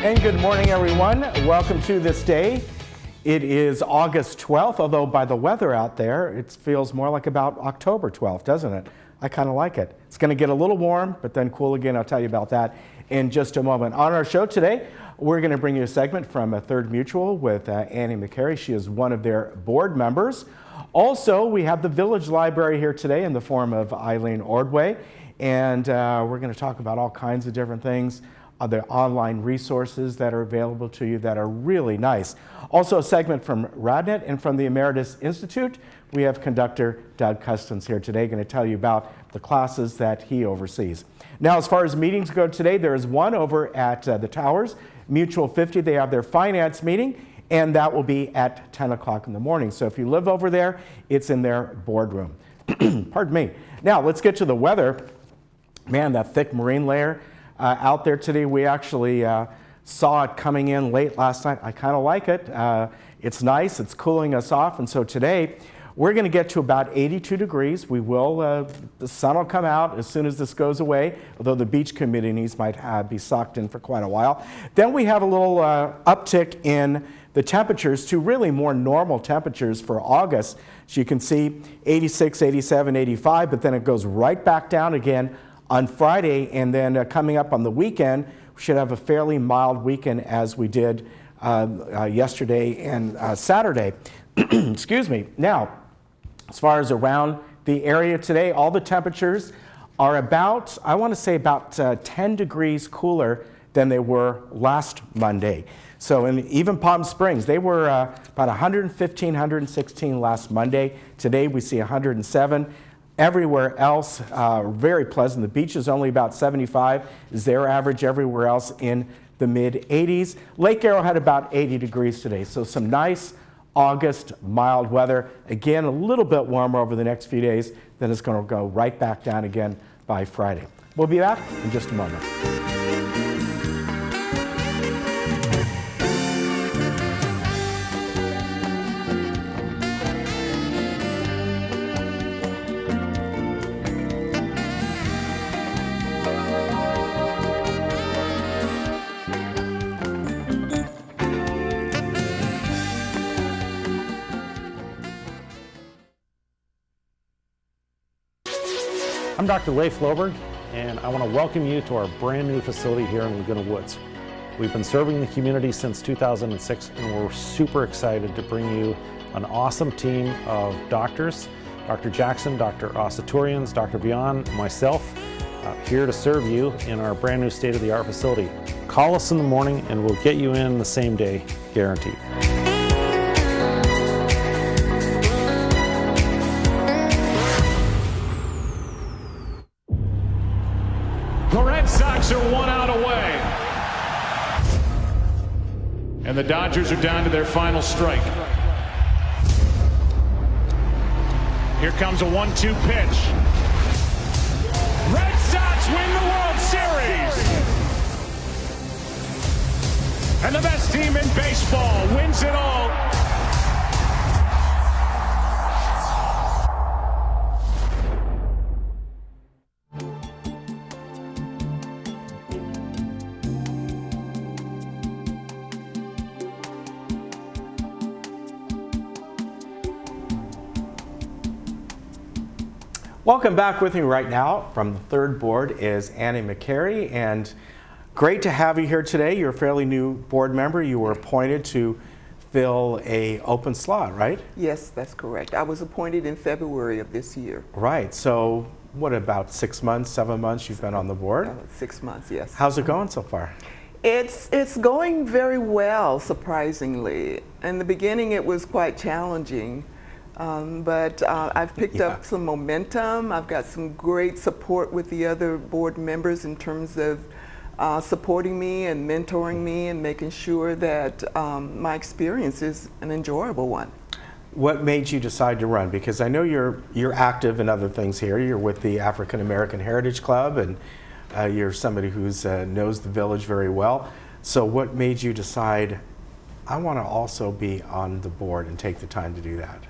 And good morning, everyone. Welcome to this day. It is August 12th, although by the weather out there, it feels more like about October 12th, doesn't it? I kind of like it. It's going to get a little warm, but then cool again. I'll tell you about that in just a moment. On our show today, we're going to bring you a segment from Third Mutual with Annie McCary. She is one of their board members. Also, we have the Village Library here today in the form of Eileen Ordway, and we're going to talk about all kinds of different things. Other online resources that are available to you that are really nice. Also a segment from RadNet and from the Emeritus Institute. We have conductor Doug Custance here today going to tell you about the classes that he oversees. Now, as far as meetings go today, there is one over at the Towers, Mutual 50. They have their finance meeting, and that will be at 10 o'clock in the morning. So if you live over there, it's in their boardroom. Pardon me. Now, let's get to the weather. Man, that thick marine layer out there today. We actually saw it coming in late last night. I kind of like it. It's nice. It's cooling us off. And so today we're going to get to about 82 degrees. We will, the sun will come out as soon as this goes away, although the beach communities might be socked in for quite a while. Then we have a little uptick in the temperatures to really more normal temperatures for August. As you can see, 86, 87, 85, but then it goes right back down again on Friday, and then coming up on the weekend, we should have a fairly mild weekend as we did yesterday and Saturday. Excuse me. Now, as far as around the area today, all the temperatures are about, I want to say about 10 degrees cooler than they were last Monday. So in even Palm Springs, they were about 115, 116 last Monday. Today we see 107. Everywhere else, very pleasant. The beach is only about 75, is their average. Everywhere else in the mid-80s. Lake Arrowhead about 80 degrees today. So some nice August mild weather. Again, a little bit warmer over the next few days. Then it's going to go right back down again by Friday. We'll be back in just a moment. I'm Dr. Ray Floberg, and I want to welcome you to our brand new facility here in Laguna Woods. We've been serving the community since 2006, and we're super excited to bring you an awesome team of doctors, Dr. Jackson, Dr. Asaturians, Dr. Vian, myself, here to serve you in our brand new state-of-the-art facility. Call us in the morning and we'll get you in the same day, guaranteed. Are 1 out away. And the Dodgers are down to their final strike. Here comes a 1-2 pitch. Red Sox win the World Series. And the best team in baseball wins it all. Welcome back. With me right now from the third board is Annie McCary, and great to have you here today. You're a fairly new board member. You were appointed to fill an open slot, right? Yes, that's correct. I was appointed in February of this year. Right. So what, about 6 months, 7 months you've been on the board? 6 months, yes. How's it going so far? It's going very well, surprisingly. In the beginning it was quite challenging. But I've picked up some momentum. I've got some great support with the other board members in terms of supporting me and mentoring me and making sure that my experience is an enjoyable one. What made you decide to run? Because I know you're active in other things here. You're with the African American Heritage Club, and you're somebody who knows the village very well. So what made you decide, I want to also be on the board and take the time to do that?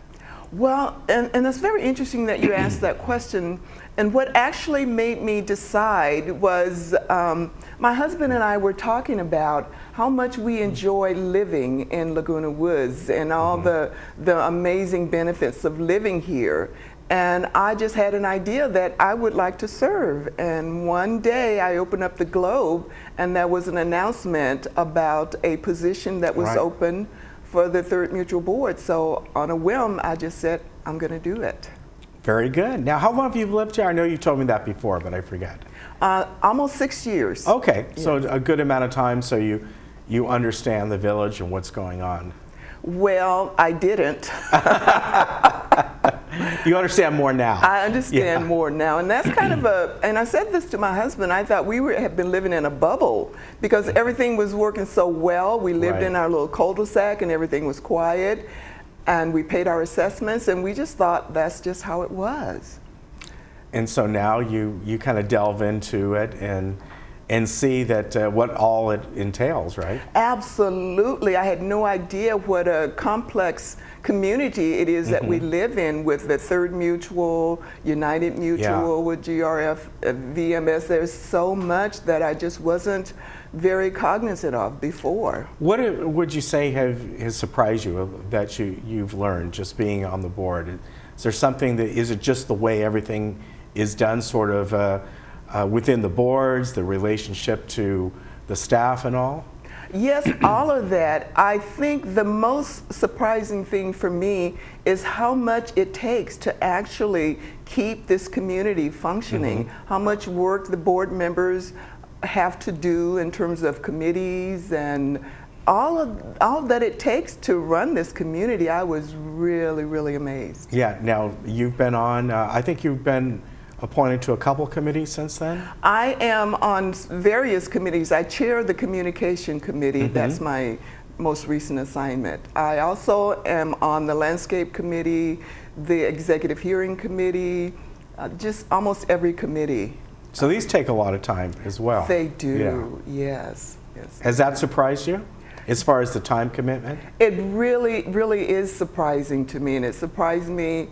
Well, and it's very interesting that you asked that question. And what actually made me decide was my husband and I were talking about how much we enjoy living in Laguna Woods and all the amazing benefits of living here. And I just had an idea that I would like to serve. And one day I opened up the Globe and there was an announcement about a position that was open for the Third Mutual Board. So on a whim, I just said, I'm going to do it. Very good. Now, how long have you lived here? I know you told me that before, but I forget. Almost 6 years. Okay, so a good amount of time, so you understand the village and what's going on. Well, I didn't. You understand more now. I understand more now, and that's kind of and I said this to my husband, I thought we had been living in a bubble because everything was working so well. We lived in our little cul-de-sac and everything was quiet, and we paid our assessments, and we just thought that's just how it was. And so now you kind of delve into it and see that what all it entails, right? Absolutely. I had no idea what a complex community it is that we live in with the Third Mutual, United Mutual, with GRF, VMS. There's so much that I just wasn't very cognizant of before. What would you say has surprised you that you've learned just being on the board? Is there something that, is it just the way everything is done sort of within the boards, the relationship to the staff and all? Yes, all of that. I think the most surprising thing for me is how much it takes to actually keep this community functioning, how much work the board members have to do in terms of committees and all that it takes to run this community. I was really, really amazed. Yeah, now you've been on, I think you've been appointed to a couple committees since then? I am on various committees. I chair the communication committee. That's my most recent assignment. I also am on the landscape committee, the executive hearing committee, just almost every committee. So these take a lot of time as well. They do, yes. Has that surprised you as far as the time commitment? It really, really is surprising to me, and it surprised me.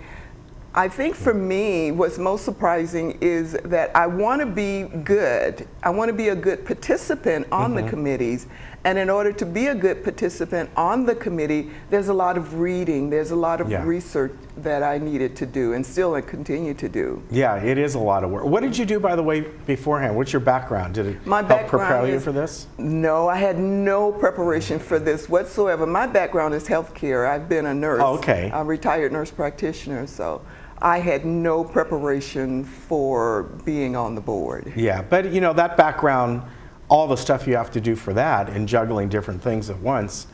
I think for me, what's most surprising is that I want to be good. I want to be a good participant on the committees. And in order to be a good participant on the committee, there's a lot of reading, there's a lot of research that I needed to do and still continue to do. Yeah, it is a lot of work. What did you do, by the way, beforehand? What's your background? Did it help prepare you for this? No, I had no preparation for this whatsoever. My background is healthcare. I've been a nurse. Oh, okay. A retired nurse practitioner, so I had no preparation for being on the board. Yeah, but you know, that background, all the stuff you have to do for that and juggling different things at once,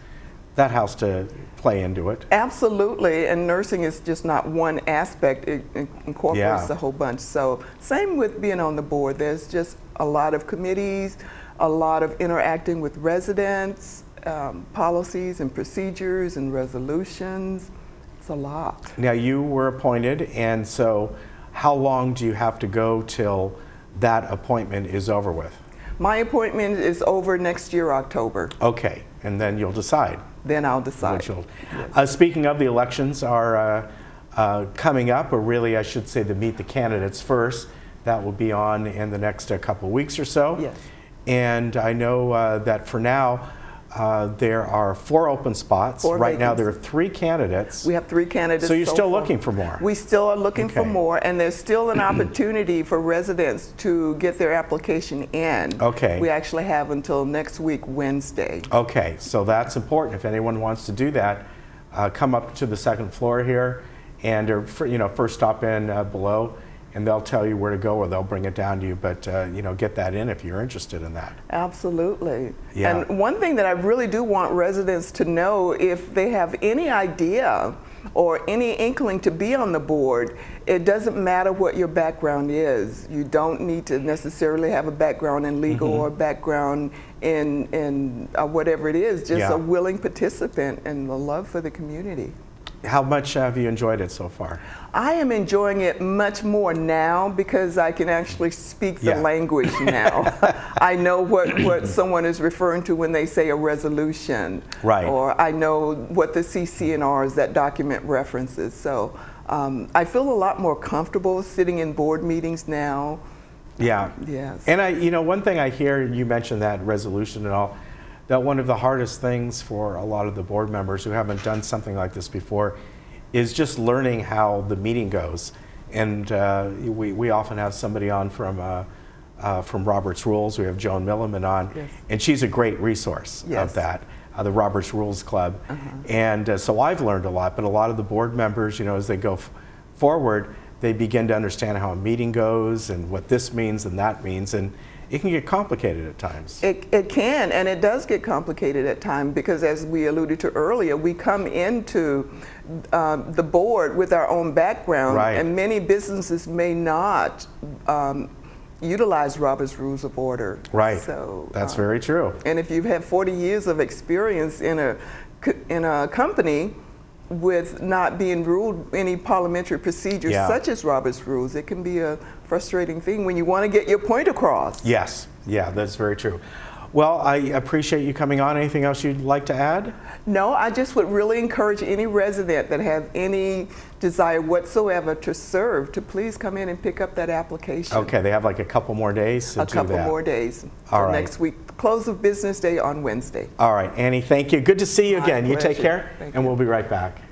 that has to play into it. Absolutely, and nursing is just not one aspect. It incorporates a whole bunch. So same with being on the board. There's just a lot of committees, a lot of interacting with residents, policies and procedures and resolutions. It's a lot. Now you were appointed, and so how long do you have to go till that appointment is over with? My appointment is over next year, October. Okay, and then you'll decide. Then I'll decide. Speaking of, the elections are coming up, or really I should say the Meet the Candidates first. That will be on in the next couple of weeks or so. Yes. And I know that for now, there are 4 open spots. Right now there are 3 candidates. We have 3 candidates. So you're still looking for more? We still are looking for more, and there's still an opportunity for residents to get their application in. Okay. We actually have until next week, Wednesday. Okay, so that's important. If anyone wants to do that, come up to the 2nd floor here, and first stop in below, and they'll tell you where to go, or they'll bring it down to you. But get that in if you're interested in that. Absolutely. Yeah. And one thing that I really do want residents to know, if they have any idea or any inkling to be on the board, it doesn't matter what your background is. You don't need to necessarily have a background in legal or background in whatever it is, just a willing participant and the love for the community. How much have you enjoyed it so far? I am enjoying it much more now because I can actually speak the language now. I know what someone is referring to when they say a resolution. Right. Or I know what the CC&Rs, that document references. So I feel a lot more comfortable sitting in board meetings now. Yeah. Yes. And one thing I hear, you mentioned that resolution and all, that one of the hardest things for a lot of the board members who haven't done something like this before is just learning how the meeting goes. And we often have somebody on from Robert's Rules. We have Joan Milliman on, and she's a great resource of that, the Robert's Rules Club. And so I've learned a lot, but a lot of the board members, as they go forward, they begin to understand how a meeting goes and what this means and that means. And it can get complicated at times. It can, and it does get complicated at times because, as we alluded to earlier, we come into the board with our own background, and many businesses may not utilize Robert's Rules of Order. Right. So that's very true. And if you've had 40 years of experience in a company with not being ruled any parliamentary procedures such as Robert's Rules, it can be a frustrating thing when you want to get your point across. Yes, yeah, that's very true. Well, I appreciate you coming on. Anything else you'd like to add? No, I just would really encourage any resident that have any desire whatsoever to serve to please come in and pick up that application. Okay, they have like a couple more days to do that. A couple more days. All right. Next week, close of business day on Wednesday. All right, Annie, thank you. Good to see you again. You take care, and we'll be right back.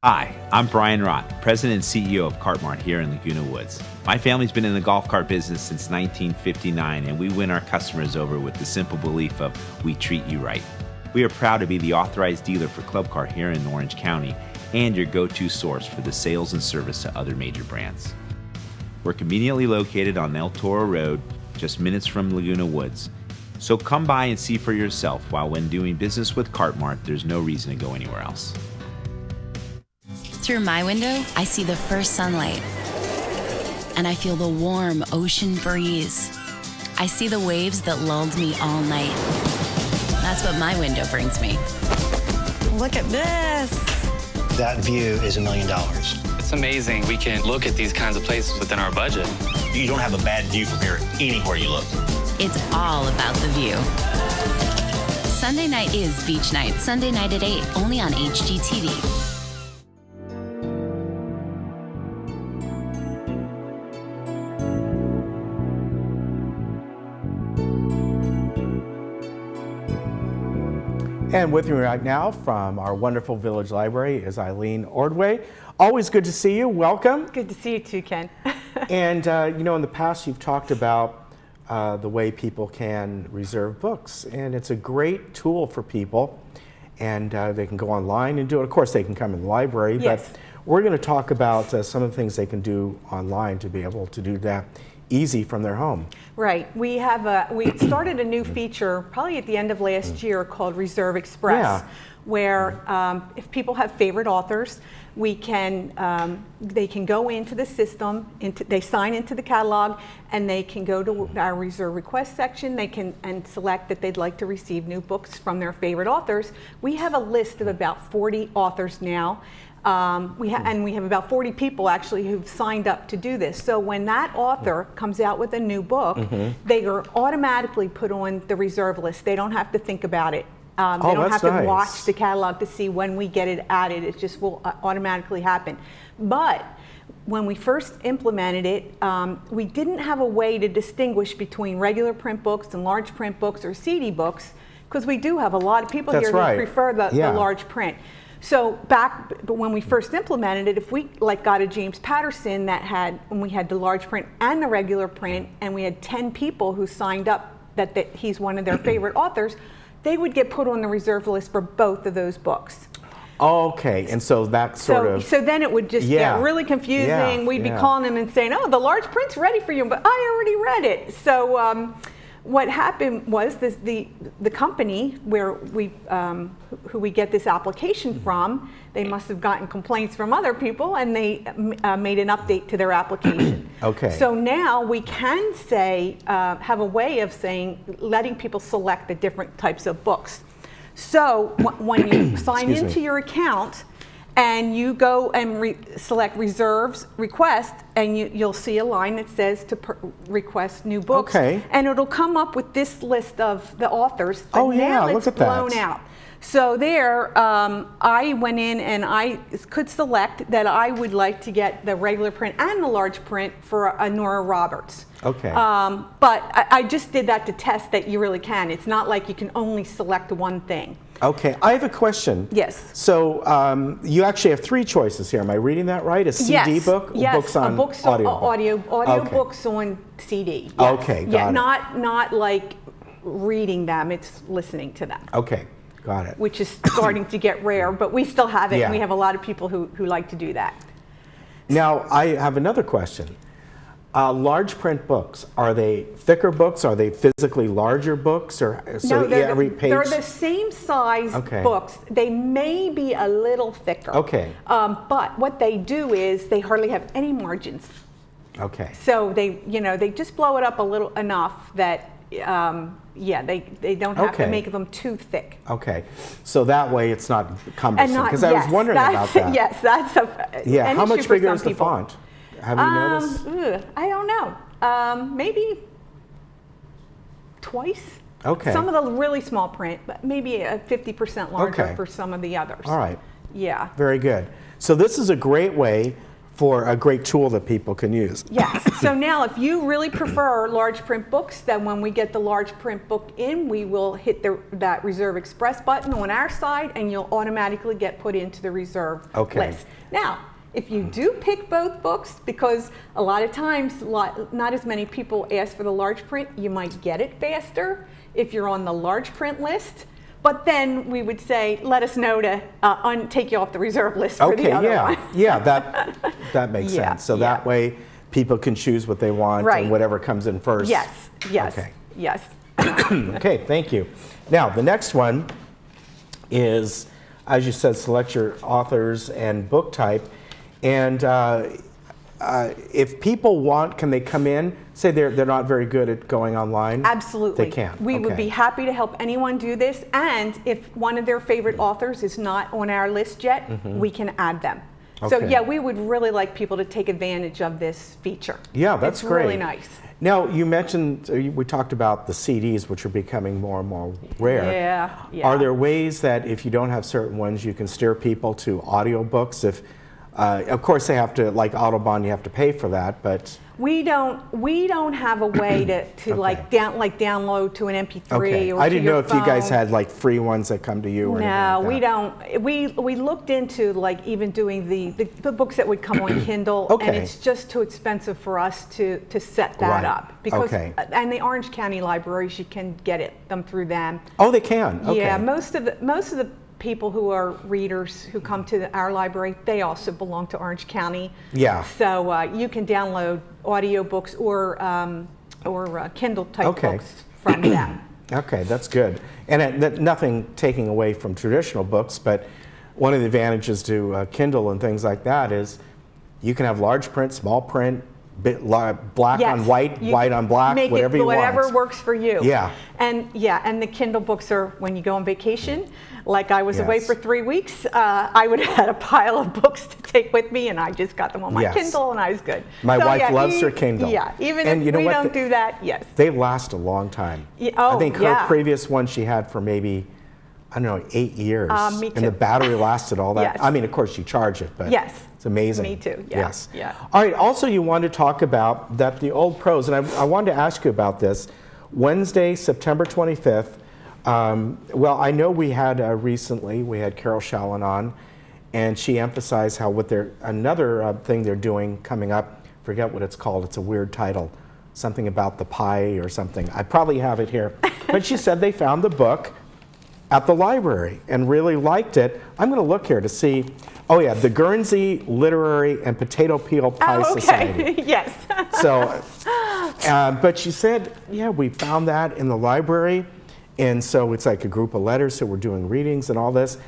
Hi, I'm Brian Rott, President and CEO of Cartmart here in Laguna Woods. My family's been in the golf cart business since 1959, and we win our customers over with the simple belief of we treat you right. We are proud to be the authorized dealer for Club Car here in Orange County and your go-to source for the sales and service to other major brands. We're conveniently located on El Toro Road, just minutes from Laguna Woods. So come by and see for yourself, while when doing business with Cartmart, there's no reason to go anywhere else. Through my window, I see the first sunlight, and I feel the warm ocean breeze. I see the waves that lulled me all night. That's what my window brings me. Look at this. That view is $1 million. It's amazing we can look at these kinds of places within our budget. You don't have a bad view from here anywhere you look. It's all about the view. Sunday night is beach night. Sunday night at 8, only on HGTV. And with me right now from our wonderful Village Library is Eileen Ordway. Always good to see you. Welcome. Good to see you too, Ken. And in the past you've talked about the way people can reserve books, and it's a great tool for people, and they can go online and do it. Of course, they can come in the library, but we're going to talk about some of the things they can do online to be able to do that easy from their home. Right. We started a new feature probably at the end of last year called Reserve Express, where if people have favorite authors, they can go into the system, they sign into the catalog, and they can go to our reserve request section. They can select that they'd like to receive new books from their favorite authors. We have a list of about 40 authors now. We have about 40 people actually who've signed up to do this. So when that author comes out with a new book, they are automatically put on the reserve list. They don't have to think about it. They don't have to watch the catalog to see when we get it added. It just will automatically happen. But when we first implemented it, we didn't have a way to distinguish between regular print books and large print books or CD books, because we do have a lot of people here who prefer the large print. So back when we first implemented it, if we got a James Patterson when we had the large print and the regular print, and we had 10 people who signed up that he's one of their favorite authors, they would get put on the reserve list for both of those books. Okay, and so that sort of... So then it would just get really confusing. Yeah, We'd be yeah. calling them and saying, oh, the large print's ready for you, but I already read it. So what happened was the company where who we get this application from, they must have gotten complaints from other people, and they made an update to their application. Okay. So now we can say, have a way of saying, letting people select the different types of books. So when you sign into your account and you go and select reserves request, and you'll see a line that says to request new books. Okay. And it'll come up with this list of the authors. But Oh, yeah, now look it's at that. blown out. So there, I went in and I could select that I would like to get the regular print and the large print for a Nora Roberts. Okay. But I just did that to test that you really can. It's not like you can only select one thing. Okay, I have a question. Yes. So you actually have 3 choices here. Am I reading that right? A CD book? Or Yes, books on audio Okay. books on CD. Yes. Okay, got yeah, it. Not like reading them, it's listening to them. Okay, got it. Which is starting to get rare, but we still have it, Yeah. and we have a lot of people who like to do that. Now, I have another question. Large print books, are they thicker books? Are they physically larger books? Or so No, they're, every page? they're the same size Okay. books. They may be a little thicker. Okay. But what they do is they hardly have any margins. Okay. So they just blow it up a little enough that they don't have to Okay. make them too thick. Okay. So that way it's not cumbersome. Because I was wondering about that. Yes, that's an Yeah. issue How much for bigger some is the people. font? Have you noticed? I don't know. Maybe twice. Okay. Some of the really small print, but maybe a 50% larger Okay. for some of the others. All right. Yeah. Very good. So this is a great way for a great tool that people can use. Yes. So now if you really prefer large print books, then when we get the large print book in, we will hit that Reserve Express button on our side, and you'll automatically get put into the reserve list. Now, if you do pick both books, because a lot of times not as many people ask for the large print, you might get it faster if you're on the large print list. But then we would say, let us know to take you off the reserve list for the other one. Yeah, that makes Yeah, sense. So yeah. that way people can choose what they want Right. and whatever comes in first. Yes, yes, Okay. yes. Okay, thank you. Now, the next one is, as you said, select your authors and book type. And if people want, can they come in? Say they're not very good at going online? Absolutely. They can. We would Okay. be happy to help anyone do this. And if one of their favorite authors is not on our list yet, we can add them. So Okay. yeah, we would really like people to take advantage of this feature. Yeah, that's it's great. really nice. Now, you mentioned, we talked about the CDs, which are becoming more and more rare. Yeah. Are there ways that if you don't have certain ones, you can steer people to audiobooks? If, of course, they have to, like Audubon, you have to pay for that, but... We don't have a way to Okay. download to an MP3 Okay, or I to didn't your know if you guys phone. had like free ones that come to you or anything No, like we that. don't. We looked into like even doing the books that would come on Kindle, Okay. and it's just too expensive for us to set that Right. up. Because Okay. and the Orange County libraries, you can get them through them. Oh, they can? Okay. Yeah, most of the people who are readers who come to our library, they also belong to Orange County. Yeah. So you can download audiobooks or Kindle type Okay. books from them. Okay, that's good. And nothing taking away from traditional books, but one of the advantages to Kindle and things like that is you can have large print, small print, black Yes, on white, you white can on black, make whatever it, you want. whatever works for you. Yeah. And the Kindle books are when you go on vacation. Like I was away Yes. for 3 weeks, I would have had a pile of books to take with me, and I just got them on my Yes. Kindle, and I was good. My So, wife yeah, loves her Kindle. Yeah, even And if you know we what? don't do that, yes. They last a long time. Yeah, I think her yeah. previous one she had for maybe, I don't know, 8 years. Me And too. the battery lasted all that. Yes. I mean, of course, you charge it, but Yes. it's amazing. Me too, yeah, Yes. yeah. All right, also you wanted to talk about that the old pros, and I wanted to ask you about this. Wednesday, September 25th, well, I know we had recently, we had Carol Shallon on, and she emphasized how another thing they're doing coming up, forget what it's called, it's a weird title, something about the pie or something. I probably have it here. But she said they found the book, at the library and really liked it. I'm going to look here to see. Oh yeah, the Guernsey Literary and Potato Peel Pie Society. Yes. So, but she said, yeah, we found that in the library, and so it's like a group of letters. So we're doing readings and all this.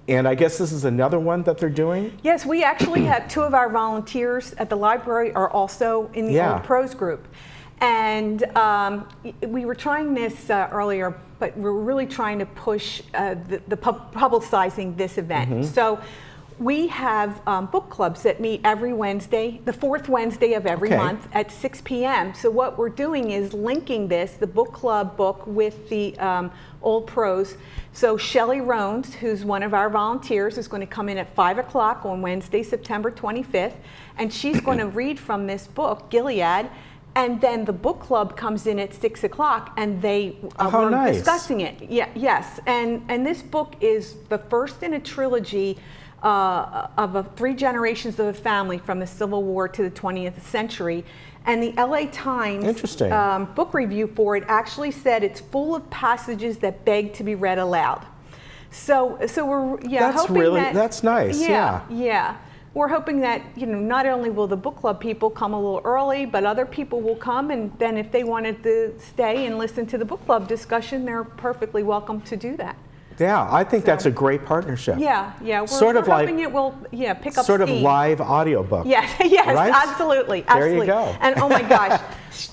And I guess this is another one that they're doing? Yes, we actually have 2 of our volunteers at the library are also in the Old Pros group. And we were trying this earlier, but we're really trying to push the publicizing this event. So we have book clubs that meet every Wednesday, the 4th Wednesday of every month at 6 p.m. So what we're doing is linking the book club book with the Old Pros. So Shelley Rones, who's one of our volunteers, is going to come in at 5 o'clock on Wednesday, September 25th, and she's going to read from this book, Gilead, and then the book club comes in at 6 o'clock, and they were discussing it. Yes, and this book is the first in a trilogy of 3 generations of a family from the Civil War to the 20th century. And the LA Times book review for it actually said it's full of passages that beg to be read aloud. So we're hoping that's nice. Yeah. We're hoping that not only will the book club people come a little early, but other people will come, and then if they wanted to stay and listen to the book club discussion, they're perfectly welcome to do that. Yeah, I think that's a great partnership. Yeah. We're hoping it will pick up sort steam. Of live audiobook. Yes, right? Absolutely. There you go. And oh my gosh,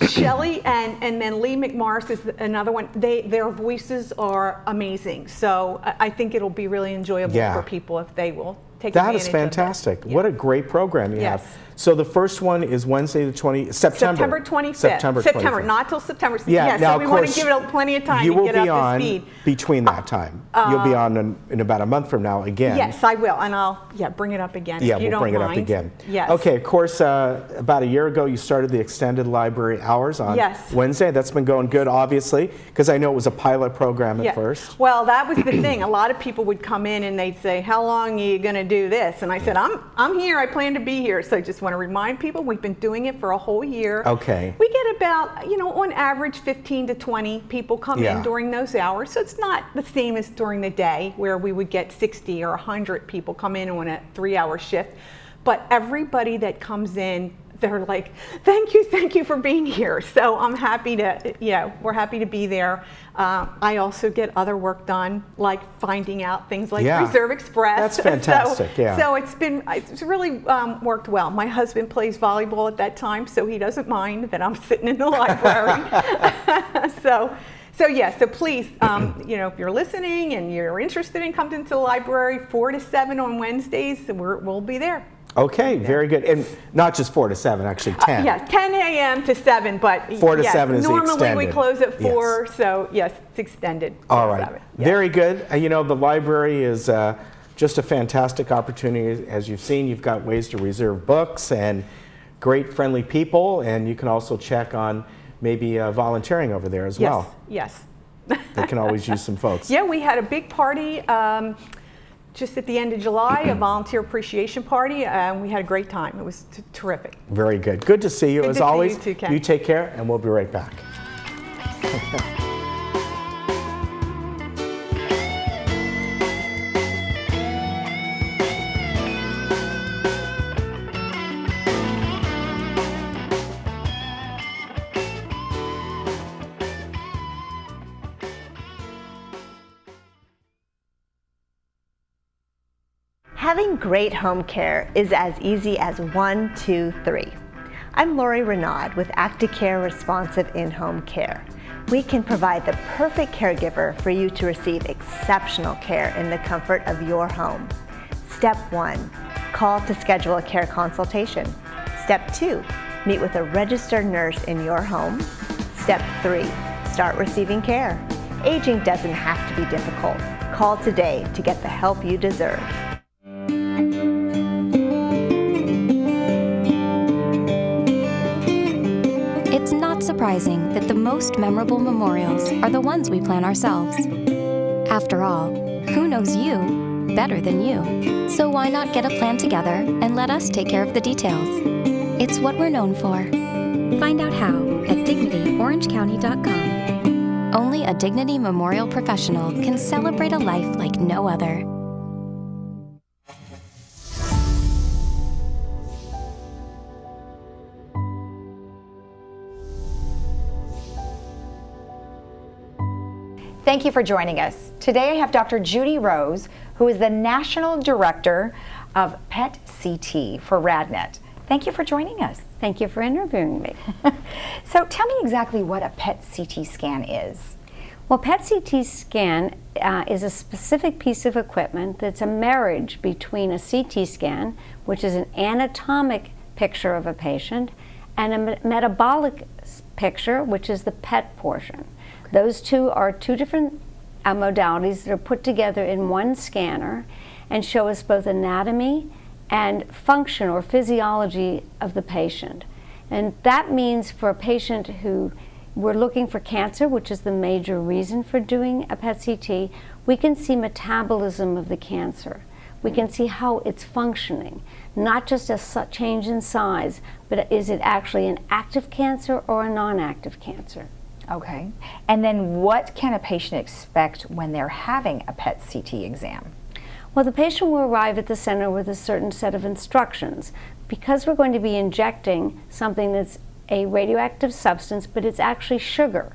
Shelley and then Lee McMorris is another one. Their voices are amazing. So I think it'll be really enjoyable for people if they will take advantage of it. That is fantastic. What a great program you have. So the first one is Wednesday the September 25th. September, not till September. Yeah, now, so we want to give it plenty of time to get up to speed. Between that time. You'll be on in about a month from now again. Yes, I will, and I'll bring it up again if you don't mind. Yeah, we'll bring it up again. Yes. Okay, of course, about a year ago you started the extended library hours on Wednesday. That's been going good, obviously, because I know it was a pilot program at first. Well, that was the thing. A lot of people would come in and they'd say, how long are you going to do this? And I said, I'm here. I plan to be here. So I just want to remind people we've been doing it for a whole year. Okay. We get about, on average 15 to 20 people come in during those hours. So it's not the same as during the day where we would get 60 or 100 people come in on a 3-hour shift. But everybody that comes in, they're like, thank you for being here. So I'm happy to, we're happy to be there. I also get other work done, like finding out things like Reserve Express. That's fantastic, So it's really worked well. My husband plays volleyball at that time, so he doesn't mind that I'm sitting in the library. So please, if you're listening and you're interested in coming to the library 4 to 7 on Wednesdays, we'll be there. Okay, very good. And not just 4 to 7, actually 10. 10 a.m. to 7, but 4 to 7 is normally extended. We close at 4, so yes, it's extended. All right, very good. The library is just a fantastic opportunity. As you've seen, you've got ways to reserve books and great friendly people, and you can also check on maybe volunteering over there as well. Yes. They can always use some folks. Yeah, we had a big party just at the end of July, a volunteer appreciation party, and we had a great time. It was terrific. Very good. Good to see you. Good as to always. See you too, Ken. You take care, and we'll be right back. Having great home care is as easy as 1, 2, 3. I'm Lori Renaud with ActiCare Responsive In-Home Care. We can provide the perfect caregiver for you to receive exceptional care in the comfort of your home. Step 1, call to schedule a care consultation. Step 2, meet with a registered nurse in your home. Step 3, start receiving care. Aging doesn't have to be difficult. Call today to get the help you deserve. It's not surprising that the most memorable memorials are the ones we plan ourselves. After all, who knows you better than you? So why not get a plan together and let us take care of the details? It's what we're known for. Find out how at DignityOrangeCounty.com. Only a Dignity Memorial professional can celebrate a life like no other. Thank you for joining us. Today I have Dr. Judy Rose, who is the National Director of PET CT for RadNet. Thank you for joining us. Thank you for interviewing me. So tell me exactly what a PET CT scan is. Well, PET CT scan is a specific piece of equipment that's a marriage between a CT scan, which is an anatomic picture of a patient, and a metabolic picture, which is the PET portion. Those two are two different modalities that are put together in one scanner and show us both anatomy and function or physiology of the patient. And that means for a patient who we're looking for cancer, which is the major reason for doing a PET CT, we can see metabolism of the cancer. We can see how it's functioning, not just a change in size, but is it actually an active cancer or a non-active cancer? Okay. And then what can a patient expect when they're having a PET CT exam? Well, the patient will arrive at the center with a certain set of instructions. Because we're going to be injecting something that's a radioactive substance, but it's actually sugar.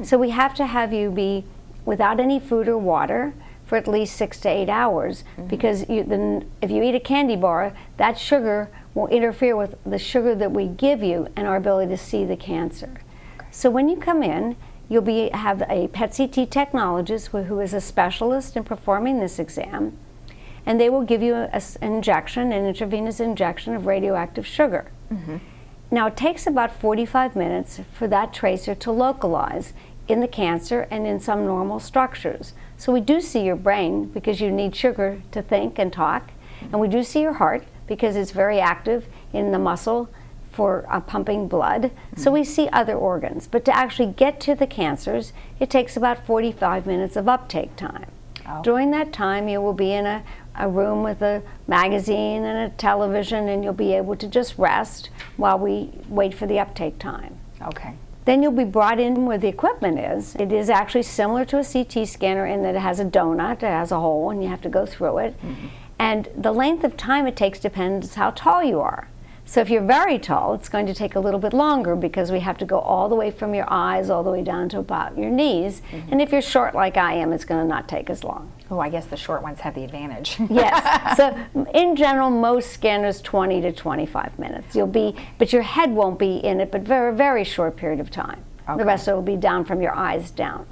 So we have to have you be without any food or water for at least 6 to 8 hours, because if you eat a candy bar, that sugar will interfere with the sugar that we give you and our ability to see the cancer. So when you come in, you'll have a PET CT technologist who is a specialist in performing this exam, and they will give you an intravenous injection of radioactive sugar. Now it takes about 45 minutes for that tracer to localize in the cancer and in some normal structures. So we do see your brain because you need sugar to think and talk, and we do see your heart because it's very active in the muscle for pumping blood. So we see other organs, but to actually get to the cancers, it takes about 45 minutes of uptake time. During that time, you will be in a room with a magazine and a television, and you'll be able to just rest while we wait for the uptake time. Okay. Then you'll be brought in where the equipment is. It is actually similar to a CT scanner in that it has a donut, it has a hole, and you have to go through it. And the length of time it takes depends how tall you are. So if you're very tall, it's going to take a little bit longer because we have to go all the way from your eyes all the way down to about your knees. And if you're short like I am, it's going to not take as long. Oh, I guess the short ones have the advantage. Yes. So in general, most scanners 20 to 25 minutes. But your head won't be in it, but very, very short period of time. The rest of it will be down from your eyes down.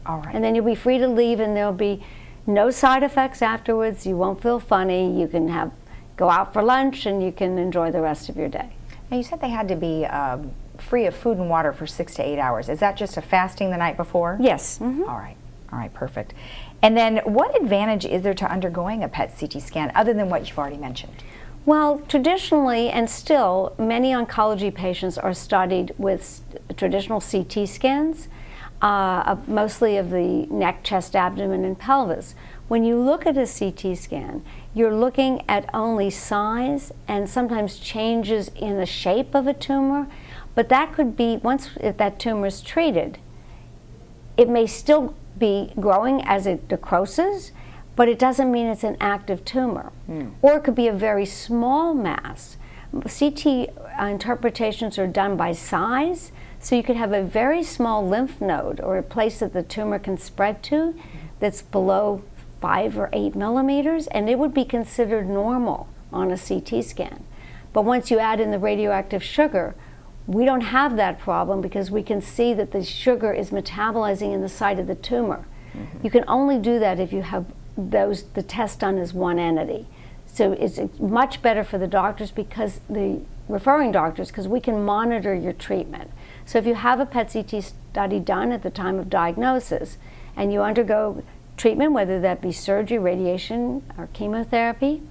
All right. And then you'll be free to leave, and there'll be no side effects afterwards. You won't feel funny. You can go out for lunch, and you can enjoy the rest of your day. Now, you said they had to be free of food and water for 6 to 8 hours. Is that just a fasting the night before? Yes. All right, perfect. And then what advantage is there to undergoing a PET CT scan other than what you've already mentioned? Well, traditionally and still, many oncology patients are studied with traditional CT scans, mostly of the neck, chest, abdomen, and pelvis. When you look at a CT scan, you're looking at only size and sometimes changes in the shape of a tumor, but that could be, once that tumor is treated, it may still be growing as it necroses, but it doesn't mean it's an active tumor. Or it could be a very small mass. CT interpretations are done by size, so you could have a very small lymph node or a place that the tumor can spread to that's below 5 or 8 millimeters, and it would be considered normal on a CT scan. But once you add in the radioactive sugar, we don't have that problem because we can see that the sugar is metabolizing in the site of the tumor. You can only do that if you have the test done as one entity. So it's much better for the doctors, because the referring doctors, because we can monitor your treatment. So if you have a PET CT study done at the time of diagnosis and you undergo treatment, whether that be surgery, radiation, or chemotherapy,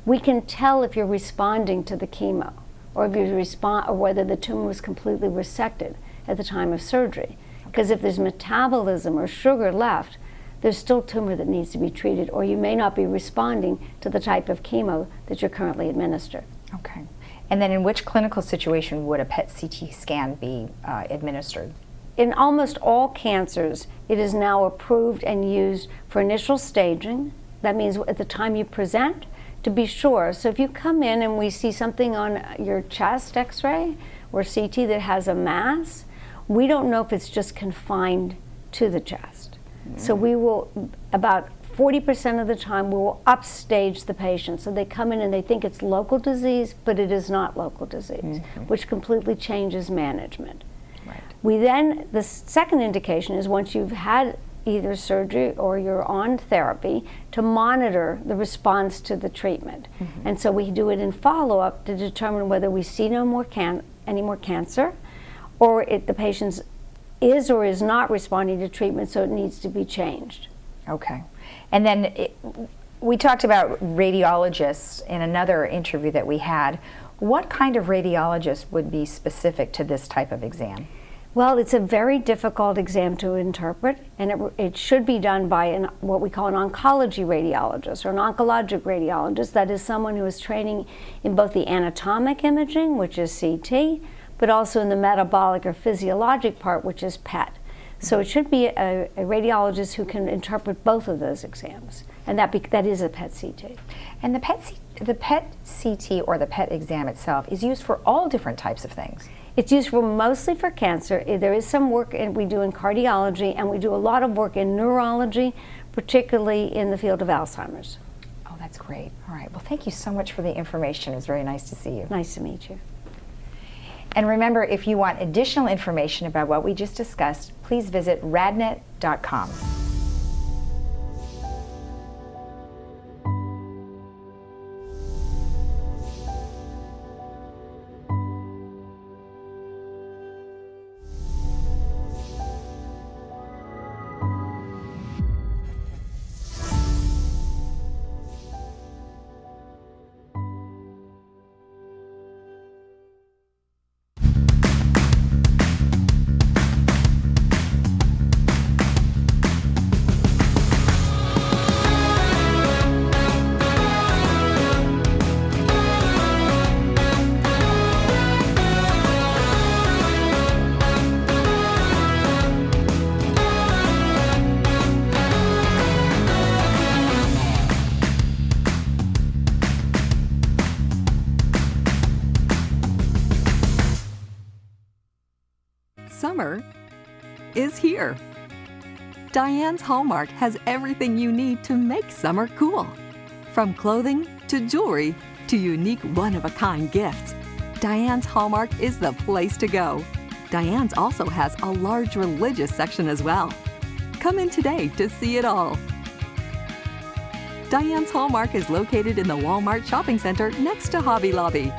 we can tell if you're responding to the chemo, or if you respond, or whether the tumor was completely resected at the time of surgery. Because if there's metabolism or sugar left, there's still tumor that needs to be treated, or you may not be responding to the type of chemo that you're currently administered. Okay. And then in which clinical situation would a PET CT scan be administered? in almost all cancers, it is now approved and used for initial staging. That means at the time you present, to be sure. So if you come in and we see something on your chest x-ray or CT that has a mass, we don't know if it's just confined to the chest. So we will, about 40% of the time, we will upstage the patient. So they come in and they think it's local disease, but it is not local disease, which completely changes management. Right. We then, the second indication is once you've had either surgery or you're on therapy, to monitor the response to the treatment. And so we do it in follow-up to determine whether we see no more any more cancer, or the patient is or is not responding to treatment, so it needs to be changed. Okay. And then we talked about radiologists in another interview that we had. What kind of radiologist would be specific to this type of exam? Well, it's a very difficult exam to interpret, and it should be done by what we call an oncology radiologist or an oncologic radiologist. That is someone who is training in both the anatomic imaging, which is CT, but also in the metabolic or physiologic part, which is PET. So it should be a radiologist who can interpret both of those exams, and that is a PET CT. And the PET CT or the PET exam itself is used for all different types of things. It's used for mostly for cancer. There is some work we do in cardiology, and we do a lot of work in neurology, particularly in the field of Alzheimer's. Oh, that's great. All right. Well, thank you so much for the information. It was very nice to see you. Nice to meet you. And remember, if you want additional information about what we just discussed, please visit radnet.com. Summer is here. Diane's Hallmark has everything you need to make summer cool. From clothing to jewelry to unique one-of-a-kind gifts, Diane's Hallmark is the place to go. Diane's also has a large religious section as well. Come in today to see it all. Diane's Hallmark is located in the Walmart Shopping Center next to Hobby Lobby.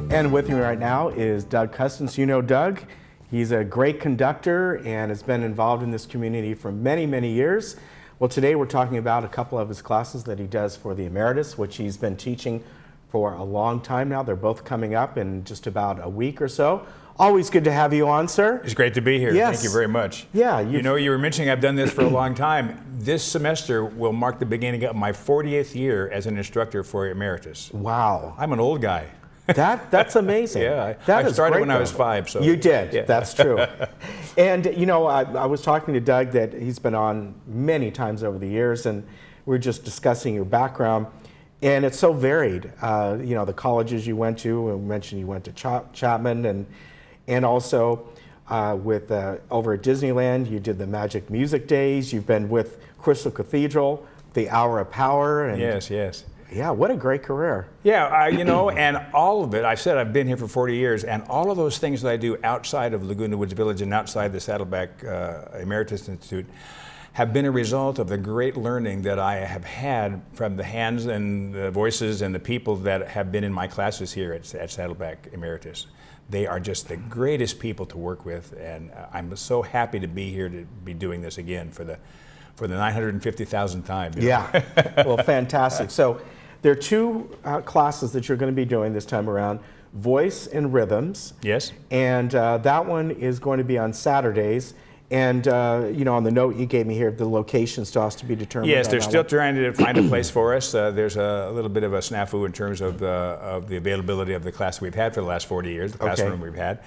And with me right now is Doug Custance. You know Doug. He's a great conductor and has been involved in this community for many, many years. Well, today we're talking about a couple of his classes that he does for the Emeritus, which he's been teaching for a long time now. They're both coming up in just about a week or so. Always good to have you on, sir. It's great to be here. Yes. Thank you very much. Yeah. You know, you were mentioning I've done this for a long time. This semester will mark the beginning of my 40th year as an instructor for Emeritus. Wow. I'm an old guy. That's amazing. Yeah, that I is started great, when I was 5. So you did. Yeah. That's true. And you know, I was talking to Doug that he's been on many times over the years, and we were just discussing your background, and it's so varied. You know, the colleges you went to, and we mentioned you went to Chapman, and also with over at Disneyland, you did the Magic Music Days. You've been with Crystal Cathedral, the Hour of Power, and yes. Yeah, what a great career. Yeah, you know, and all of it, I've said I've been here for 40 years, and all of those things that I do outside of Laguna Woods Village and outside the Saddleback Emeritus Institute have been a result of the great learning that I have had from the hands and the voices and the people that have been in my classes here at Saddleback Emeritus. They are just the greatest people to work with, and I'm so happy to be here to be doing this again for the 950,000th time. You know? Yeah, well, fantastic. So there are two classes that you're going to be doing this time around. Voice and Rhythms. Yes. And that one is going to be on Saturdays. And, you know, on the note you gave me here, the location still has to be determined. Yes, they're still trying to find a place for us. There's a little bit of a snafu in terms of the availability of the class we've had for the last 40 years, the classroom we've had.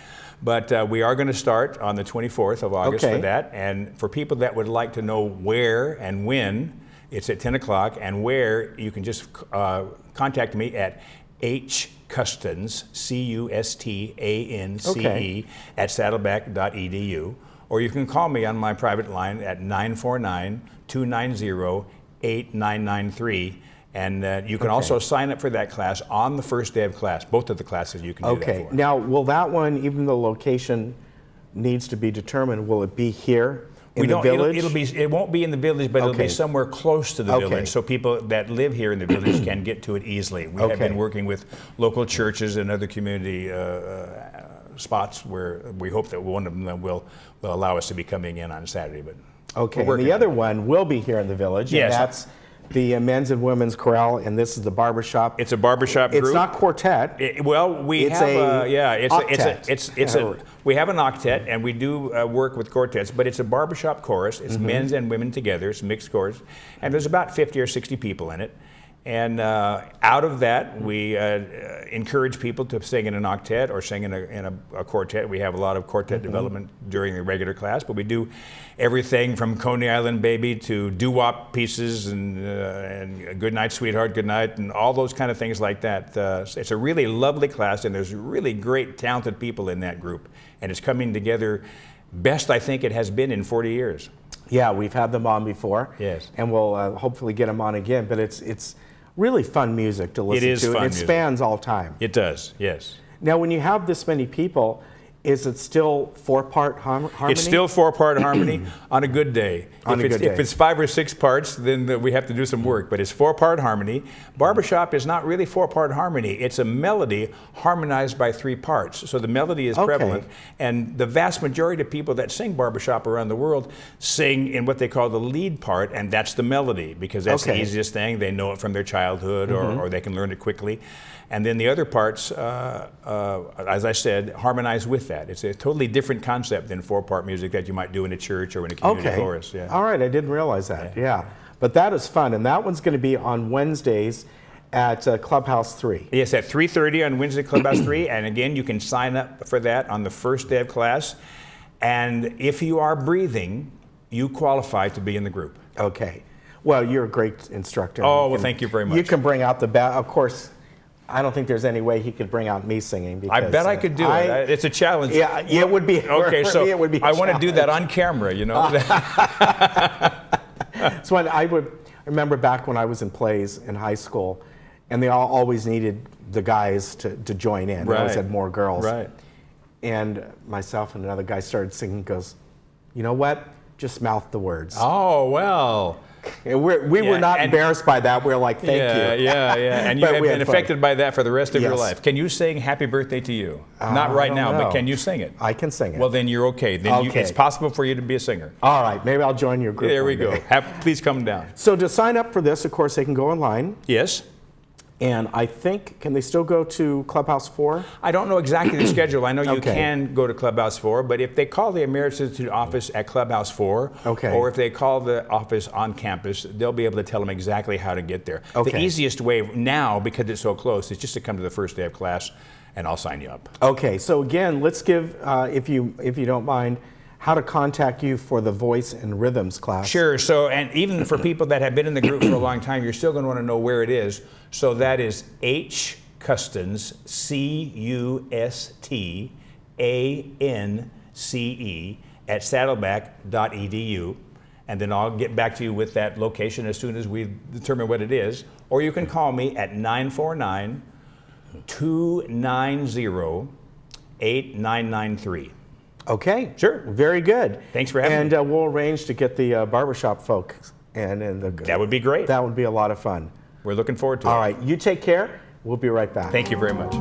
But we are going to start on the 24th of August for that. And for people that would like to know where and when, it's at 10 o'clock. And where, you can just contact me at hcustance, C-U-S-T-A-N-C-E, at saddleback.edu. Or you can call me on my private line at 949-290-8993. And you can also sign up for that class on the first day of class. Both of the classes you can do that for. Now, will that one, even though location needs to be determined, will it be here in the village? It won't be in the village, but it'll be somewhere close to the village, so people that live here in the village can get to it easily. We have been working with local churches and other community spots where we hope that one of them will allow us to be coming in on Saturday. But and the other one will be here in the village. Yes. And that's the men's and women's chorale, and this is the barbershop. It's a barbershop group. It's not quartet. We have an octet, and we do work with quartets, but it's a barbershop chorus. It's men's and women together. It's a mixed chorus, and there's about 50 or 60 people in it. And out of that, we encourage people to sing in an octet or sing in a quartet. We have a lot of quartet development during the regular class, but we do everything from Coney Island Baby to doo-wop pieces and Good Night, Sweetheart, Good Night, and all those kind of things like that. It's a really lovely class, and there's really great, talented people in that group. And it's coming together best I think it has been in 40 years. Yeah, we've had them on before. Yes. And we'll hopefully get them on again, but it's really fun music to listen to. It is fun music. It spans all time. It does, yes. Now, when you have this many people, is it still four-part harmony? It's still four-part harmony on a good day. If it's 5 or 6 parts, then we have to do some work, but it's four-part harmony. Barbershop is not really four-part harmony. It's a melody harmonized by 3 parts. So the melody is prevalent, and the vast majority of people that sing barbershop around the world sing in what they call the lead part, and that's the melody, because that's the easiest thing. They know it from their childhood, or they can learn it quickly. And then the other parts, as I said, harmonize with that. It's a totally different concept than 4-part music that you might do in a church or in a community chorus. Yeah. All right, I didn't realize that. Yeah. But that is fun, and that one's going to be on Wednesdays at Clubhouse 3. Yes, at 3:30 on Wednesday, Clubhouse 3. And again, you can sign up for that on the first day of class. And if you are breathing, you qualify to be in the group. Okay. Well, you're a great instructor. Oh, well, thank you very much. You can bring out the best. Of course, I don't think there's any way he could bring out me singing. Because, I bet I could do it. It's a challenge. Yeah, it would be. Okay, so it would be I want to do that on camera, you know. So I remember back when I was in plays in high school, and they always needed the guys to join in. They always had more girls. Right. And myself and another guy started singing, goes, you know what? Just mouth the words. Oh, well. And we were not embarrassed by that. We were like, thank you. Yeah. And you have been affected by that for the rest of your life. Can you sing Happy Birthday to You? Not right now, but can you sing it? I can sing it. Well, then you're okay. Then it's possible for you to be a singer. All right. Maybe I'll join your group. There we go. Please come down. So to sign up for this, of course, they can go online. Yes. And I think, can they still go to Clubhouse 4? I don't know exactly the schedule. I know you can go to Clubhouse 4, but if they call the Emeritus Institute office at Clubhouse 4, or if they call the office on campus, they'll be able to tell them exactly how to get there. The easiest way now, because it's so close, is just to come to the first day of class, and I'll sign you up. Okay, so again, let's give, if you don't mind, how to contact you for the voice and rhythms class. Sure. So, and even for people that have been in the group for a long time, you're still going to want to know where it is. So that is hcustance, C-U-S-T-A-N-C-E, at saddleback.edu. And then I'll get back to you with that location as soon as we determine what it is. Or you can call me at 949-290-8993. Okay. Sure. Very good. Thanks for having me. And we'll arrange to get the barbershop folks. That would be great. That would be a lot of fun. We're looking forward to it. All right. You take care. We'll be right back. Thank you very much.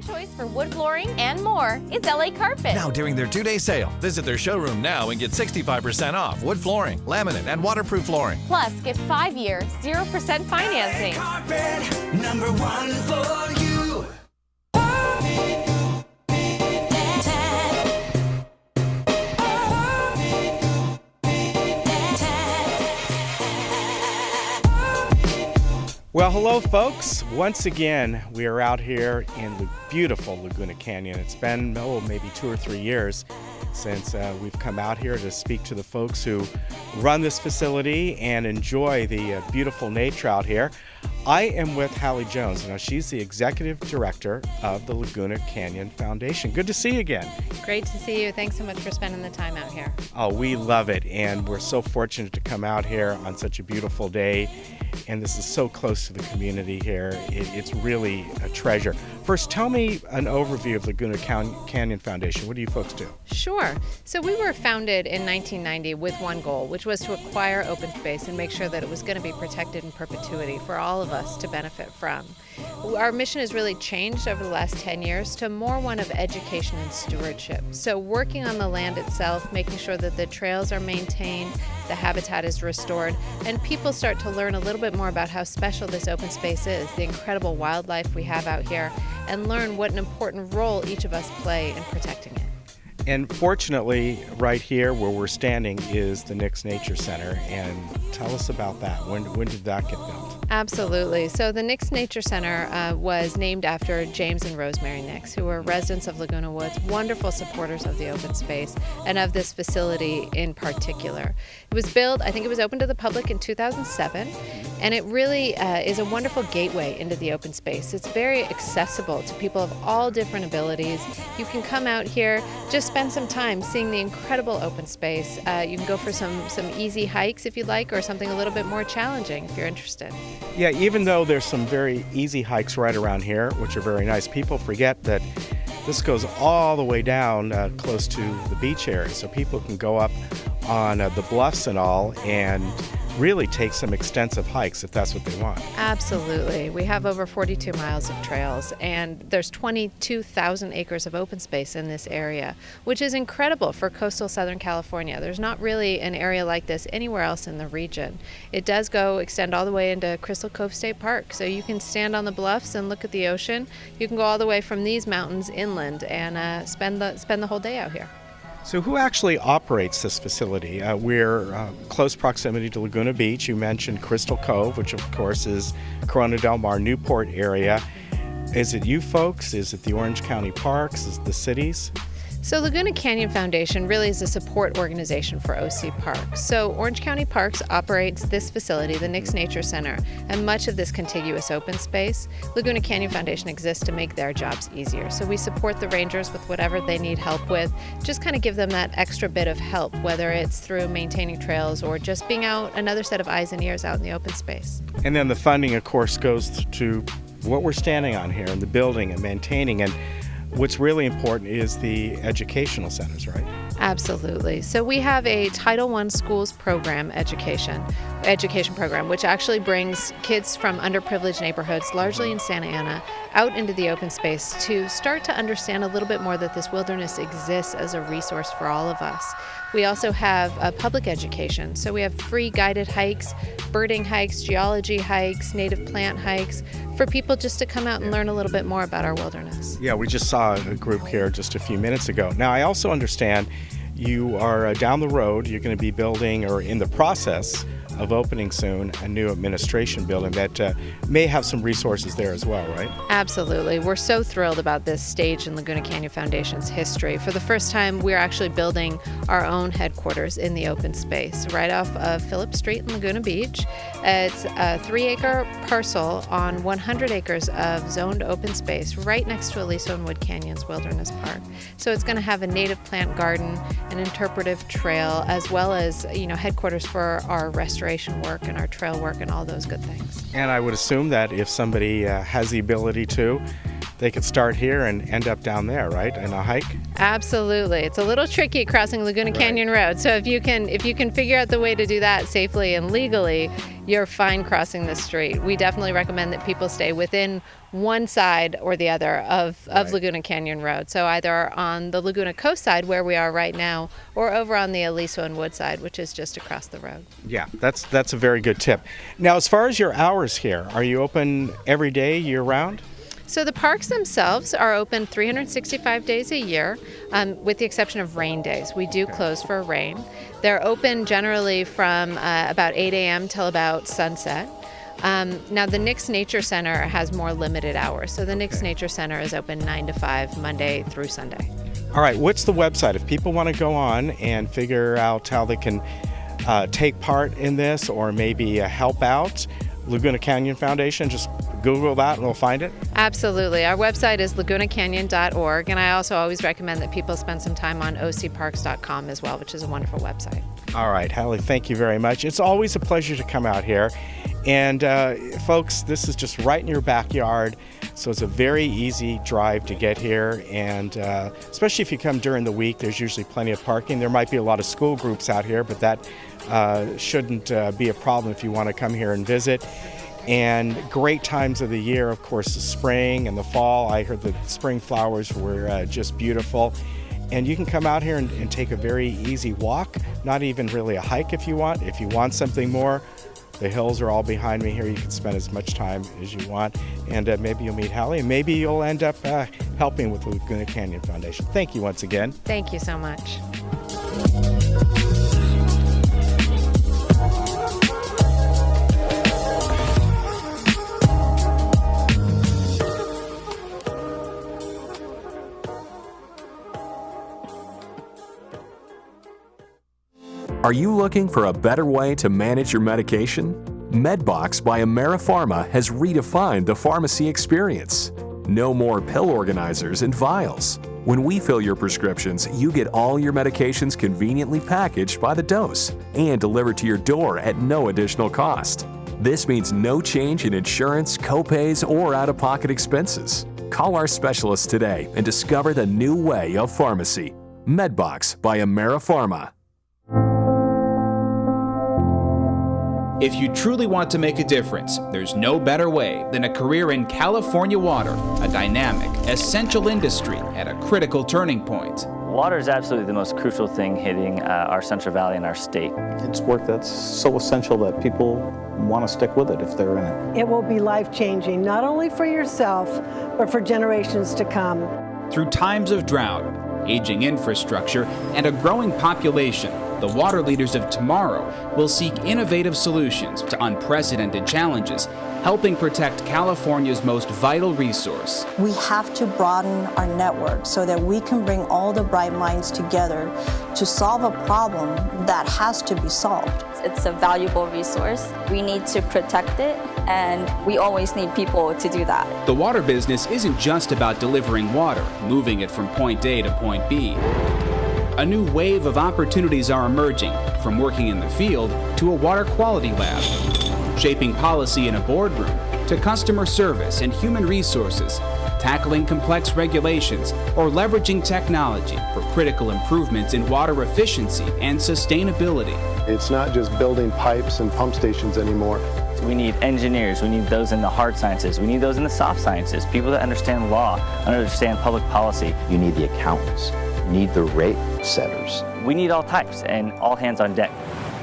Choice for wood flooring, and more is LA Carpet. Now during their 2-day sale, visit their showroom now and get 65% off wood flooring, laminate, and waterproof flooring. Plus, get 5-year, 0% financing. Carpet, #1 for you. Well, hello, folks. Once again, we are out here in the beautiful Laguna Canyon. It's been, maybe 2 or 3 years since we've come out here to speak to the folks who run this facility and enjoy the beautiful nature out here. I am with Hallie Jones. Now, she's the executive director of the Laguna Canyon Foundation. Good to see you again. Great to see you. Thanks so much for spending the time out here. Oh, we love it, and we're so fortunate to come out here on such a beautiful day. And this is so close to the community here. It's really a treasure. First, tell me an overview of Laguna Canyon Foundation. What do you folks do? Sure. So we were founded in 1990 with one goal, which was to acquire open space and make sure that it was going to be protected in perpetuity for all of us to benefit from. Our mission has really changed over the last 10 years to more one of education and stewardship. So working on the land itself, making sure that the trails are maintained, the habitat is restored, and people start to learn a little bit more about how special this open space is, the incredible wildlife we have out here, and learn what an important role each of us play in protecting it. And fortunately, right here where we're standing is the Nix Nature Center. And tell us about that. When did that get built? Absolutely. So the Nix Nature Center was named after James and Rosemary Nix, who were residents of Laguna Woods, wonderful supporters of the open space and of this facility in particular. It was built, I think it was open to the public in 2007, and it really is a wonderful gateway into the open space. It's very accessible to people of all different abilities. You can come out here, just spend some time seeing the incredible open space. You can go for some easy hikes if you'd like, or something a little bit more challenging if you're interested. Yeah, even though there's some very easy hikes right around here, which are very nice, people forget that this goes all the way down close to the beach area, so people can go up on the bluffs and all and really take some extensive hikes if that's what they want. Absolutely. We have over 42 miles of trails, and there's 22,000 acres of open space in this area, which is incredible for coastal Southern California. There's not really an area like this anywhere else in the region. It does extend all the way into Crystal Cove State Park, so you can stand on the bluffs and look at the ocean. You can go all the way from these mountains inland and spend the whole day out here. So who actually operates this facility? We're close proximity to Laguna Beach. You mentioned Crystal Cove, which of course is Corona Del Mar, Newport area. Is it you folks? Is it the Orange County Parks? Is it the cities? So Laguna Canyon Foundation really is a support organization for OC Parks. So Orange County Parks operates this facility, the Nix Nature Center, and much of this contiguous open space. Laguna Canyon Foundation exists to make their jobs easier. So we support the rangers with whatever they need help with, just kind of give them that extra bit of help, whether it's through maintaining trails or just being out another set of eyes and ears out in the open space. And then the funding, of course, goes to what we're standing on here and the building and maintaining. And what's really important is the educational centers, right? Absolutely. So we have a Title I schools program education program, which actually brings kids from underprivileged neighborhoods, largely in Santa Ana, out into the open space to start to understand a little bit more that this wilderness exists as a resource for all of us. We also have public education. So we have free guided hikes, birding hikes, geology hikes, native plant hikes, for people just to come out and learn a little bit more about our wilderness. Yeah, we just saw a group here just a few minutes ago. Now, I also understand you are down the road, you're going to be building, or in the process of opening soon, a new administration building that may have some resources there as well, right? Absolutely. We're so thrilled about this stage in Laguna Canyon Foundation's history. For the first time, we're actually building our own headquarters in the open space, right off of Phillips Street in Laguna Beach. It's a 3-acre parcel on 100 acres of zoned open space right next to Aliso and Wood Canyons Wilderness Park. So it's going to have a native plant garden, an interpretive trail, as well as, headquarters for our restoration work and our trail work and all those good things. And I would assume that if somebody has the ability to, they could start here and end up down there, right, in a hike? Absolutely. It's a little tricky crossing Laguna Canyon Road. So if you can figure out the way to do that safely and legally, you're fine crossing the street. We definitely recommend that people stay within one side or the other of Laguna Canyon Road. So either on the Laguna coast side, where we are right now, or over on the Aliso and Wood side, which is just across the road. Yeah, that's a very good tip. Now, as far as your hours here, are you open every day, year-round? So the parks themselves are open 365 days a year, with the exception of rain days. We do close for rain. They're open generally from about 8 a.m. till about sunset. Now the Nix Nature Center has more limited hours. So the Nix Nature Center is open 9 to 5, Monday through Sunday. All right, what's the website? If people want to go on and figure out how they can take part in this or maybe help out, Laguna Canyon Foundation, just Google that and we'll find it? Absolutely. Our website is lagunacanyon.org, and I also always recommend that people spend some time on ocparks.com as well, which is a wonderful website. All right, Hallie, thank you very much. It's always a pleasure to come out here. And folks, this is just right in your backyard, so it's a very easy drive to get here. And especially if you come during the week, there's usually plenty of parking. There might be a lot of school groups out here, but that shouldn't be a problem if you want to come here and visit. And great times of the year, of course, the spring and the fall. I heard the spring flowers were just beautiful. And you can come out here and take a very easy walk, not even really a hike if you want. If you want something more, the hills are all behind me here. You can spend as much time as you want. And maybe you'll meet Hallie, and maybe you'll end up helping with the Laguna Canyon Foundation. Thank you once again. Thank you so much. Are you looking for a better way to manage your medication? MedBox by AmeriPharma has redefined the pharmacy experience. No more pill organizers and vials. When we fill your prescriptions, you get all your medications conveniently packaged by the dose and delivered to your door at no additional cost. This means no change in insurance, copays, or out-of-pocket expenses. Call our specialists today and discover the new way of pharmacy. MedBox by AmeriPharma. If you truly want to make a difference, there's no better way than a career in California water, a dynamic, essential industry at a critical turning point. Water is absolutely the most crucial thing hitting our Central Valley and our state. It's work that's so essential that people want to stick with it if they're in it. It will be life-changing, not only for yourself, but for generations to come. Through times of drought, aging infrastructure, and a growing population, the water leaders of tomorrow will seek innovative solutions to unprecedented challenges, helping protect California's most vital resource. We have to broaden our network so that we can bring all the bright minds together to solve a problem that has to be solved. It's a valuable resource. We need to protect it, and we always need people to do that. The water business isn't just about delivering water, moving it from point A to point B. A new wave of opportunities are emerging, from working in the field to a water quality lab, shaping policy in a boardroom to customer service and human resources, tackling complex regulations, or leveraging technology for critical improvements in water efficiency and sustainability. It's not just building pipes and pump stations anymore. We need engineers, we need those in the hard sciences, we need those in the soft sciences, people that understand law, understand public policy. You need the accountants, you need the rate setters. We need all types and all hands on deck.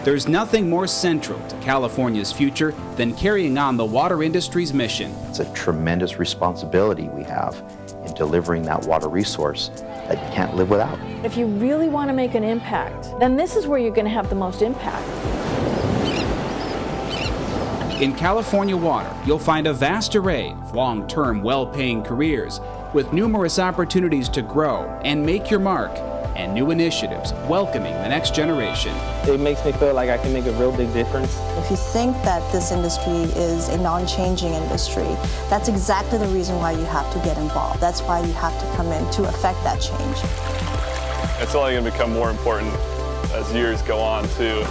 There's nothing more central to California's future than carrying on the water industry's mission. It's a tremendous responsibility we have in delivering that water resource that you can't live without. If you really want to make an impact, then this is where you're going to have the most impact. In California Water, you'll find a vast array of long-term, well-paying careers with numerous opportunities to grow and make your mark, and new initiatives welcoming the next generation. It makes me feel like I can make a real big difference. If you think that this industry is a non-changing industry, that's exactly the reason why you have to get involved. That's why you have to come in to affect that change. It's only going to become more important as years go on, too.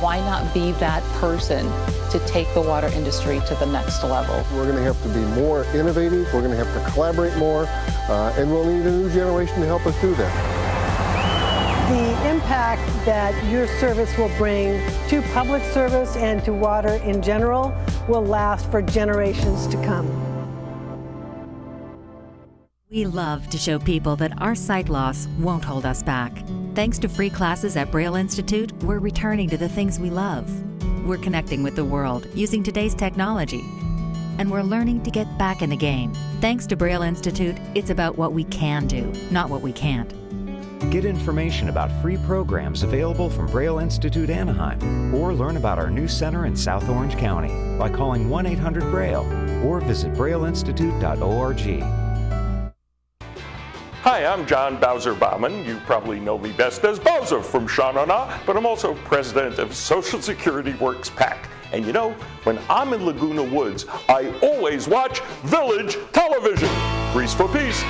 Why not be that person to take the water industry to the next level? We're going to have to be more innovative, we're going to have to collaborate more, and we'll need a new generation to help us do that. the impact that your service will bring to public service and to water in general will last for generations to come. We love to show people that our sight loss won't hold us back. Thanks to free classes at Braille Institute, we're returning to the things we love. We're connecting with the world using today's technology. And we're learning to get back in the game. Thanks to Braille Institute, it's about what we can do, not what we can't. Get information about free programs available from Braille Institute Anaheim, or learn about our new center in South Orange County by calling 1-800-BRAILLE or visit brailleinstitute.org. Hi, I'm John Bowser Bauman. You probably know me best as Bowser from Sha-Na-Na, but I'm also president of Social Security Works PAC. And you know, when I'm in Laguna Woods, I always watch Village Television. Grease for peace.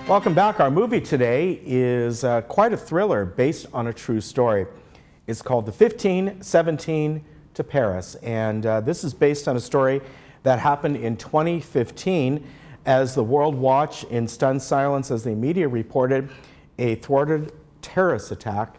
Welcome back. Our movie today is quite a thriller based on a true story. It's called The 1517 to Paris, and this is based on a story that happened in 2015 as the world watched in stunned silence as the media reported a thwarted terrorist attack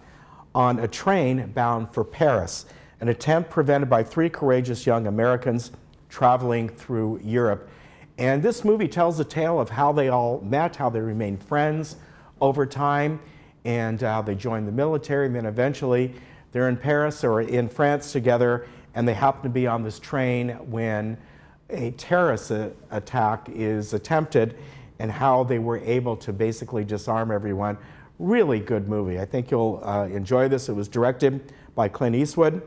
on a train bound for Paris, an attempt prevented by 3 courageous young Americans traveling through Europe. And this movie tells the tale of how they all met, how they remained friends over time, and how they joined the military, and then eventually they're in Paris or in France together, and they happen to be on this train when a terrorist attack is attempted, and how they were able to basically disarm everyone. Really good movie. I think you'll enjoy this. It was directed by Clint Eastwood,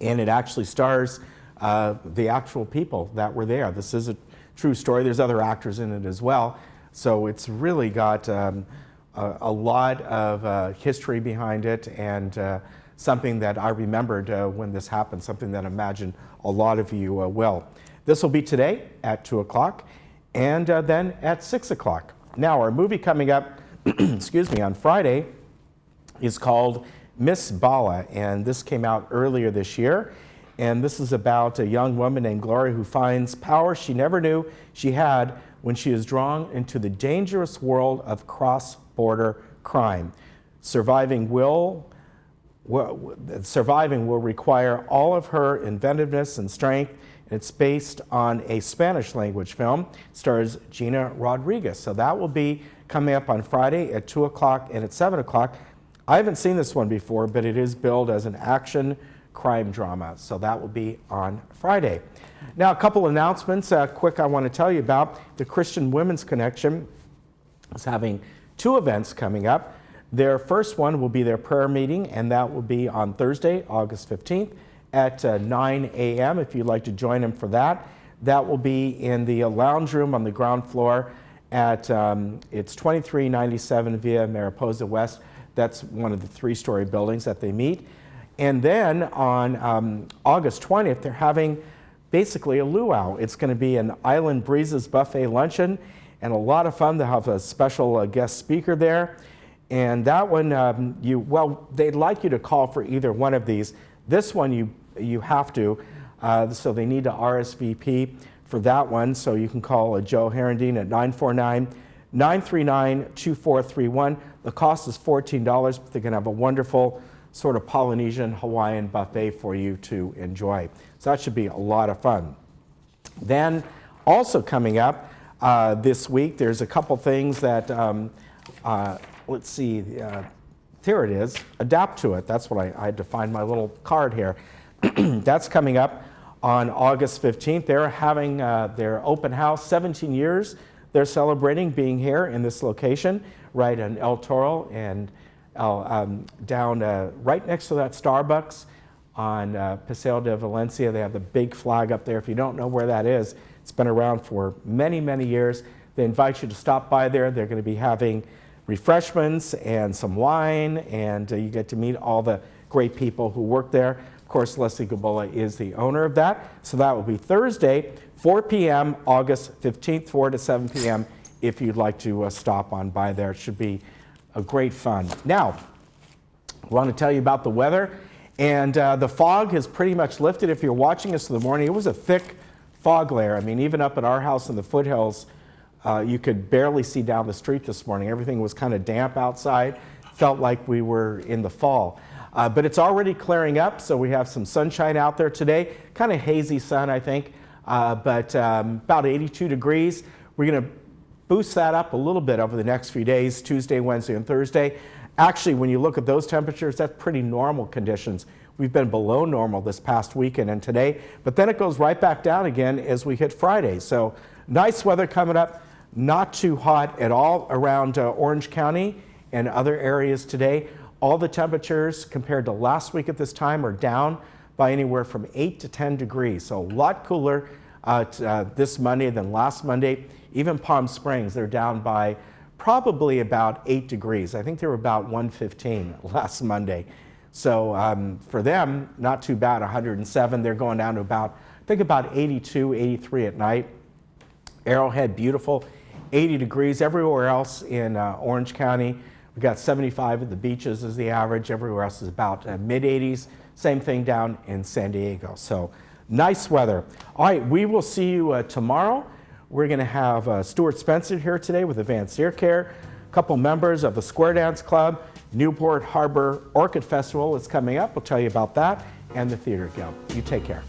and it actually stars the actual people that were there. This is a true story. There's other actors in it as well. So it's really got a lot of history behind it, and something that I remembered when this happened, something that I imagine a lot of you will. This will be today at 2 o'clock and then at 6 o'clock. Now, our movie coming up excuse me, on Friday is called Miss Bala, and this came out earlier this year. And this is about a young woman named Gloria who finds power she never knew she had when she is drawn into the dangerous world of cross-border crime. Surviving will require all of her inventiveness and strength. And it's based on a Spanish language film. It stars Gina Rodriguez. So that will be coming up on Friday at 2 o'clock and at 7 o'clock. I haven't seen this one before, but it is billed as an action crime drama, so that will be on Friday. Now, a couple announcements quick I want to tell you about. The Christian Women's Connection is having 2 events coming up. Their first one will be their prayer meeting, and that will be on Thursday, August 15th at 9 a.m. if you'd like to join them for that. That will be in the lounge room on the ground floor at it's 2397 Via Mariposa West. That's one of the 3-story buildings that they meet. And then on August 20th, they're having basically a luau. It's going to be an Island Breezes buffet luncheon, and a lot of fun. They'll have a special guest speaker there. And that one, they'd like you to call for either one of these. This one, you have to, so they need to RSVP for that one. So you can call Joe Herendine at 949-939-2431. The cost is $14, but they're going to have a wonderful sort of Polynesian Hawaiian buffet for you to enjoy. So that should be a lot of fun. Then also coming up this week, there's a couple things that, let's see, here it is, adapt to it. That's what I had to find my little card here. That's coming up on August 15th. They're having their open house, 17 years they're celebrating being here in this location, right in El Toro and down right next to that Starbucks on Paseo de Valencia. They have the big flag up there. If you don't know where that is, it's been around for many, many years. They invite you to stop by there. They're going to be having refreshments and some wine, and you get to meet all the great people who work there. Of course, Leslie Gabola is the owner of that. So that will be Thursday, 4 p.m., August 15th, 4 to 7 p.m., if you'd like to stop on by there. It should be a great fun. Now, I want to tell you about the weather. And the fog has pretty much lifted. If you're watching us in the morning, it was a thick fog layer. I mean, even up at our house in the foothills, you could barely see down the street this morning. Everything was kind of damp outside. Felt like we were in the fall. But it's already clearing up, so we have some sunshine out there today. Kind of hazy sun, I think, but about 82 degrees. We're going to boost that up a little bit over the next few days, Tuesday, Wednesday, and Thursday. Actually, when you look at those temperatures, that's pretty normal conditions. We've been below normal this past weekend and today, but then it goes right back down again as we hit Friday. So nice weather coming up, not too hot at all around Orange County and other areas today. All the temperatures compared to last week at this time are down by anywhere from 8 to 10 degrees. So a lot cooler this Monday than last Monday. Even Palm Springs, they're down by probably about 8 degrees. I think they were about 115 last Monday. So for them, not too bad, 107. They're going down to about, I think about 82, 83 at night. Arrowhead, beautiful, 80 degrees. Everywhere else in Orange County, we've got 75 at the beaches is the average. Everywhere else is about mid-80s. Same thing down in San Diego. So nice weather. All right, we will see you tomorrow. We're going to have Stuart Spencer here today with Advanced Ear Care, a couple members of the Square Dance Club, Newport Harbor Orchid Festival is coming up. We'll tell you about that, and the Theater Guild. You take care.